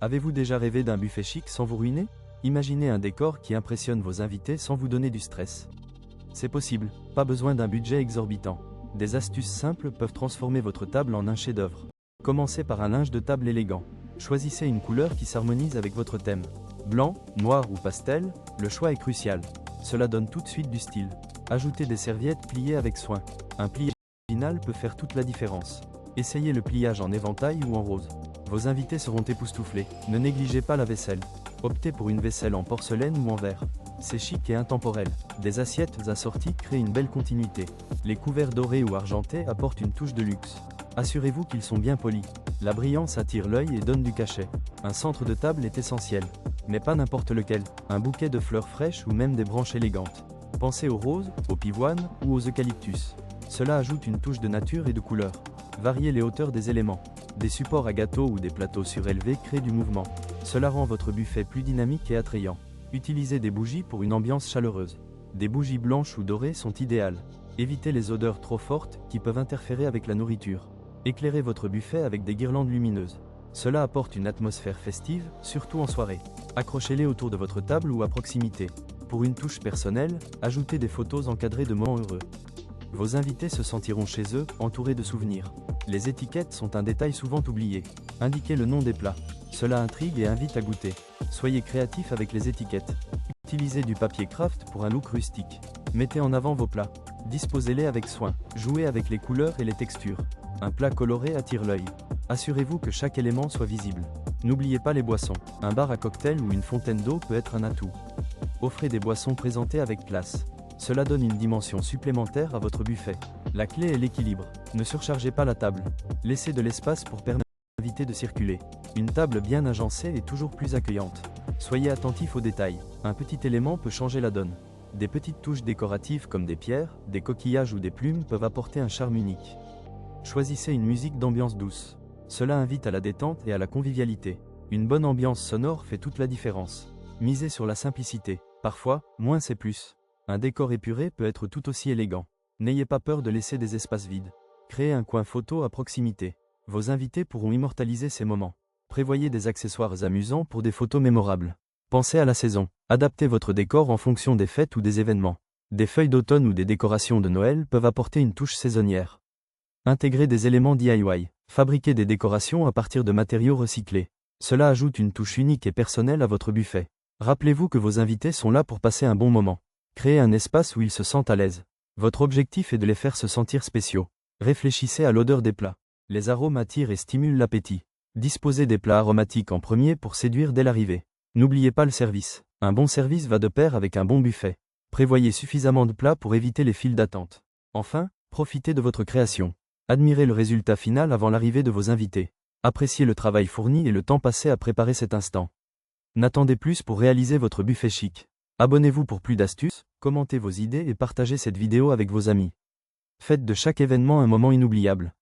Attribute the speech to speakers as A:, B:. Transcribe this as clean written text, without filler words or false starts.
A: Avez-vous déjà rêvé d'un buffet chic sans vous ruiner? Imaginez un décor qui impressionne vos invités sans vous donner du stress. C'est possible, pas besoin d'un budget exorbitant. Des astuces simples peuvent transformer votre table en un chef-d'œuvre. Commencez par un linge de table élégant. Choisissez une couleur qui s'harmonise avec votre thème. Blanc, noir ou pastel, le choix est crucial. Cela donne tout de suite du style. Ajoutez des serviettes pliées avec soin. Un pliage original peut faire toute la différence. Essayez le pliage en éventail ou en rose. Vos invités seront époustouflés. Ne négligez pas la vaisselle. Optez pour une vaisselle en porcelaine ou en verre. C'est chic et intemporel. Des assiettes assorties créent une belle continuité. Les couverts dorés ou argentés apportent une touche de luxe. Assurez-vous qu'ils sont bien polis. La brillance attire l'œil et donne du cachet. Un centre de table est essentiel. Mais pas n'importe lequel. Un bouquet de fleurs fraîches ou même des branches élégantes. Pensez aux roses, aux pivoines ou aux eucalyptus. Cela ajoute une touche de nature et de couleur. Variez les hauteurs des éléments. Des supports à gâteaux ou des plateaux surélevés créent du mouvement. Cela rend votre buffet plus dynamique et attrayant. Utilisez des bougies pour une ambiance chaleureuse. Des bougies blanches ou dorées sont idéales. Évitez les odeurs trop fortes qui peuvent interférer avec la nourriture. Éclairez votre buffet avec des guirlandes lumineuses. Cela apporte une atmosphère festive, surtout en soirée. Accrochez-les autour de votre table ou à proximité. Pour une touche personnelle, ajoutez des photos encadrées de moments heureux. Vos invités se sentiront chez eux, entourés de souvenirs. Les étiquettes sont un détail souvent oublié. Indiquez le nom des plats. Cela intrigue et invite à goûter. Soyez créatif avec les étiquettes. Utilisez du papier craft pour un look rustique. Mettez en avant vos plats. Disposez-les avec soin. Jouez avec les couleurs et les textures. Un plat coloré attire l'œil. Assurez-vous que chaque élément soit visible. N'oubliez pas les boissons. Un bar à cocktail ou une fontaine d'eau peut être un atout. Offrez des boissons présentées avec classe. Cela donne une dimension supplémentaire à votre buffet. La clé est l'équilibre. Ne surchargez pas la table. Laissez de l'espace pour permettre aux invités de circuler. Une table bien agencée est toujours plus accueillante. Soyez attentif aux détails. Un petit élément peut changer la donne. Des petites touches décoratives comme des pierres, des coquillages ou des plumes peuvent apporter un charme unique. Choisissez une musique d'ambiance douce. Cela invite à la détente et à la convivialité. Une bonne ambiance sonore fait toute la différence. Misez sur la simplicité. Parfois, moins c'est plus. Un décor épuré peut être tout aussi élégant. N'ayez pas peur de laisser des espaces vides. Créez un coin photo à proximité. Vos invités pourront immortaliser ces moments. Prévoyez des accessoires amusants pour des photos mémorables. Pensez à la saison. Adaptez votre décor en fonction des fêtes ou des événements. Des feuilles d'automne ou des décorations de Noël peuvent apporter une touche saisonnière. Intégrez des éléments DIY. Fabriquez des décorations à partir de matériaux recyclés. Cela ajoute une touche unique et personnelle à votre buffet. Rappelez-vous que vos invités sont là pour passer un bon moment. Créez un espace où ils se sentent à l'aise. Votre objectif est de les faire se sentir spéciaux. Réfléchissez à l'odeur des plats. Les arômes attirent et stimulent l'appétit. Disposez des plats aromatiques en premier pour séduire dès l'arrivée. N'oubliez pas le service. Un bon service va de pair avec un bon buffet. Prévoyez suffisamment de plats pour éviter les files d'attente. Enfin, profitez de votre création. Admirez le résultat final avant l'arrivée de vos invités. Appréciez le travail fourni et le temps passé à préparer cet instant. N'attendez plus pour réaliser votre buffet chic. Abonnez-vous pour plus d'astuces, commentez vos idées et partagez cette vidéo avec vos amis. Faites de chaque événement un moment inoubliable.